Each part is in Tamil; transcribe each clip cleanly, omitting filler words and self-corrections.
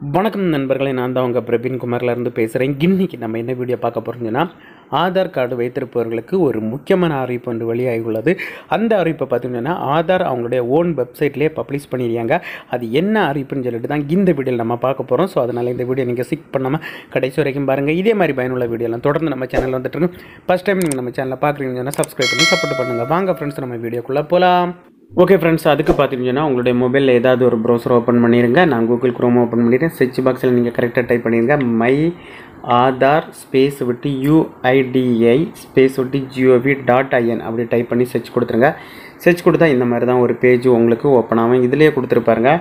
வணக்கம் நண்பர்களே, நான் தான் உங்கள் பிரவீன் குமார்லேருந்து பேசுகிறேன். இன்றைக்கி நம்ம என்ன வீடியோ பார்க்க போகிறோம்னா, ஆதார் கார்டு வைத்திருப்பவர்களுக்கு ஒரு முக்கியமான அறிவிப்பு ஒன்று வெளியாகி உள்ளது. அந்த அறிவிப்பை பார்த்தீங்கன்னா ஆதார் அவங்களுடைய ஓன் வெப்சைட்லேயே பப்ளிஷ் பண்ணியிருக்காங்க. அது என்ன அறிவிப்புன்னு சொல்லிட்டு தான் இந்த வீடியோவில் நம்ம பார்க்க போகிறோம். ஸோ அதனால் இந்த வீடியோ நீங்கள் ஸ்கிப் பண்ணாமல் கடைசி வரைக்கும் பாருங்கள். இதே மாதிரி பயனுள்ள வீடியோலாம் தொடர்ந்து நம்ம சேனலில் வந்துட்டுருக்கு. ஃபஸ்ட் டைம் நீங்கள் நம்ம சேனலில் பார்க்குறீங்கன்னா சப்ஸ்கிரைப் பண்ணி சப்போர்ட் பண்ணுங்கள். வாங்க ஃப்ரெண்ட்ஸ், நம்ம வீடியோக்குள்ளே போகலாம். ஓகே ஃப்ரெண்ட்ஸ், அதுக்கு பார்த்தீங்கன்னா உங்களுடைய மொபைலில் ஏதாவது ஒரு ப்ரௌசர் ஓப்பன் பண்ணிடுங்க. நான் கூகுள் குரோம் ஓப்பன் பண்ணிடுறேன். சர்ச் பாக்ஸில் நீங்கள் கரெக்டாக டைப் பண்ணிடுங்க. மை ஆதார் ஸ்பேஸ் விட்டு UIDI ஸ்பேஸ் விட்டு gov.in அப்படி டைப் பண்ணி சர்ச் கொடுத்துருங்க. சர்ச் கொடுத்தா இந்த மாதிரி தான் ஒரு பேஜ் உங்களுக்கு ஓப்பன் ஆகும். இதிலே கொடுத்துருப்பாருங்க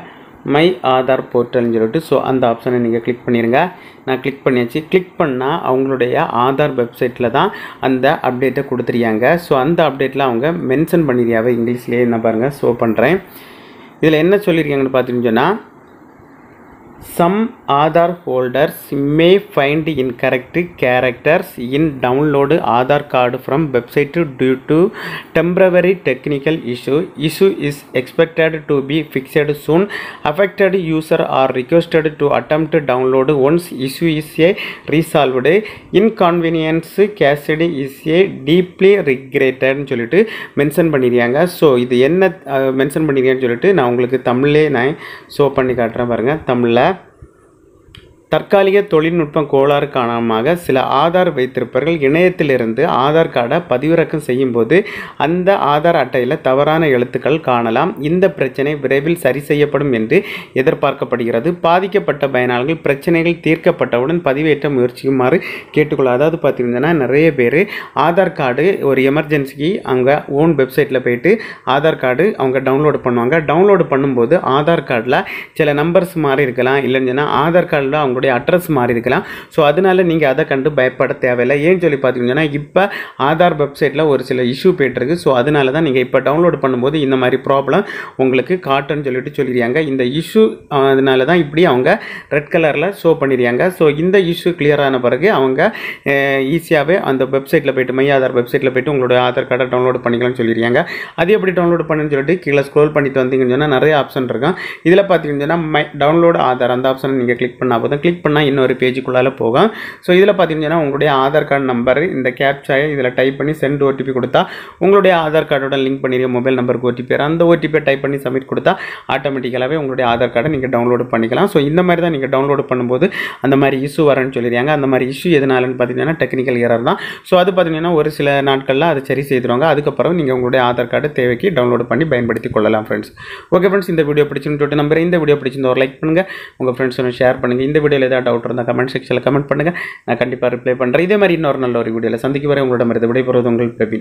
மை ஆதார் போர்ட்டல்னு சொல்லிட்டு. ஸோ அந்த ஆப்ஷனை நீங்கள் கிளிக் பண்ணிடுங்க. நான் கிளிக் பண்ணியாச்சு. கிளிக் பண்ணால் அவங்களுடைய ஆதார் வெப்சைட்டில் தான் அந்த அப்டேட்டை கொடுத்துருக்காங்க. ஸோ அந்த அப்டேட்டில் அவங்க மென்ஷன் பண்ணிடுறாங்க. இங்கிலீஷ்லேயே என்ன பாருங்கள், ஷோ பண்ணுறேன். இதில் என்ன சொல்லியிருக்காங்கன்னு பார்த்தீங்கன்னா, some Aadhaar holders may find incorrect characters in download Aadhaar card from website due to temporary technical issue. Issue is expected to be fixed soon. Affected user are requested to attempt download once issue is resolved. Inconvenience caused is deeply regretted சொல்லிட்டு மென்ஷன் பண்ணிடுறாங்க. ஸோ இது என்ன மென்ஷன் பண்ணிடுறாங்கன்னு சொல்லிட்டு நான் உங்களுக்கு தமிழ்லே நான் ஷோ பண்ணி காட்டுறேன் பாருங்கள். தமிழில் தற்காலிக தொழில்நுட்ப கோளாறு காரணமாக சில ஆதார் வைத்திருப்பவர்கள் இணையத்திலிருந்து ஆதார் கார்டை பதிவிறக்கம் செய்யும்போது அந்த ஆதார் அட்டையில் தவறான எழுத்துக்கள் காணலாம். இந்த பிரச்சனை விரைவில் சரி செய்யப்படும் என்று எதிர்பார்க்கப்படுகிறது. பாதிக்கப்பட்ட பயனாளர்கள் பிரச்சனைகள் தீர்க்கப்பட்டவுடன் பதிவேற்ற முயற்சிக்குமாறு கேட்டுக்கொள்ள. அதாவது பார்த்தீங்கன்னா, நிறைய பேர் ஆதார் கார்டு ஒரு எமர்ஜென்சிக்கு அவங்க ஓன் வெப்சைட்டில் போயிட்டு ஆதார் கார்டு அவங்க டவுன்லோடு பண்ணுவாங்க. டவுன்லோடு பண்ணும்போது ஆதார் கார்டில் சில நம்பர்ஸ் மாறி இருக்கலாம், இல்லைன்னு சொன்னால் ஆதார் கார்டில் அவங்க அட்ரஸ் மாறி இருக்கலாம். ஸோ அதனால நீங்கள் அதை கண்டு பயப்பட தேவையில்லை. ஏன்னு சொல்லி பார்த்தீங்கன்னா, இப்போ ஆதார் வெப்சைட்டில் ஒரு சில இஷ்யூ போய்ட்டுருக்கு. ஸோ அதனால தான் நீங்கள் இப்போ டவுன்லோட் பண்ணும்போது இந்த மாதிரி ப்ராப்ளம் உங்களுக்கு காட்டுன்னு சொல்லியிருக்காங்க. இந்த இஷ்யூ அதனால தான் இப்படி அவங்க ரெட் கலரில் ஷோ பண்ணிடுறாங்க. ஸோ இந்த இஷ்யூ கிளியர் ஆன பிறகு அவங்க ஈஸியாகவே அந்த வெப்சைட்டில் போய்ட்டு மை ஆதார் வெப்சைட்டில் போய்ட்டு உங்களுடைய ஆதார் கார்டை டவுன்லோட் பண்ணிக்கலாம்னு சொல்லியிருக்காங்க. அது எப்படி டவுன்லோட் பண்ணுன்னு சொல்லிட்டு கீழே ஸ்க்ரோல் பண்ணிட்டு வந்தீங்கன்னு சொன்னால் நிறைய ஆப்ஷன் இருக்கும். இதில் பார்த்தீங்கன்னா மை டவுன்லோட் ஆதார் அந்த ஆப்ஷனை நீங்கள் கிளிக் பண்ணால் போதும். கிளிக் பண்ணால் இன்னொரு பேஜுக்குள்ளால போகும். ஸோ இதில் பார்த்தீங்கன்னா உங்களுடைய ஆதார் கார்டு நம்பர் இந்த கேப்சாயை இதில் டைப் பண்ணி சென்ட் OTP கொடுத்தா உங்களுடைய ஆதார் கார்டோட லிங்க் பண்ணிடுற மொபைல் நம்பருக்கு OTP அந்த OTP டைப் பண்ணி சப்மிட் கொடுத்தா ஆட்டோமேட்டிக்கலாகவே உங்களுடைய ஆதார் கார்டை நீங்கள் டவுன்லோடு பண்ணிக்கலாம். ஸோ இந்த மாதிரி தான் நீங்கள் டவுன்லோடு பண்ணும்போது அந்த மாதிரி இஷ்யூ வரேன்னு சொல்லிடுறாங்க. அந்த மாதிரி இஷ்யூ எதனாலன்னு பார்த்தீங்கன்னா டெக்னிக்கல் எரர் தான். ஸோ அது பார்த்தீங்கன்னா ஒரு சில நாட்களில் அதை சரி செய்துருவாங்க. அதுக்கப்புறம் நீங்கள் உங்களுடைய ஆதார் கார்டு தேவைக்கு டவுன்லோடு பண்ணி பயன்படுத்தி கொள்ளலாம் ஃப்ரெண்ட்ஸ். ஓகே ஃப்ரெண்ட்ஸ், இந்த வீடியோ பிடிச்சுன்னு சொல்லிட்டு நம்புறேன். இந்த வீடியோ பிடிச்சிருந்தா ஒரு லைக் பண்ணுங்கள், உங்கள் ஃப்ரெண்ட்ஸோட ஷேர் பண்ணுங்கள். இந்த வீடியோவில் ஏதாவது டவுட் இருந்தால் கமெண்ட் செக்ஷனில் கமெண்ட் பண்ணுங்கள். நான் கண்டிப்பாக ரிப்ளை பண்ணுறேன். இதே மாதிரி இன்னொரு நல்ல ஒரு வீடியோவில் சந்திக்க வரை உங்களிடமிருந்து விடைபெறுவது உங்கள் பிரவீன்.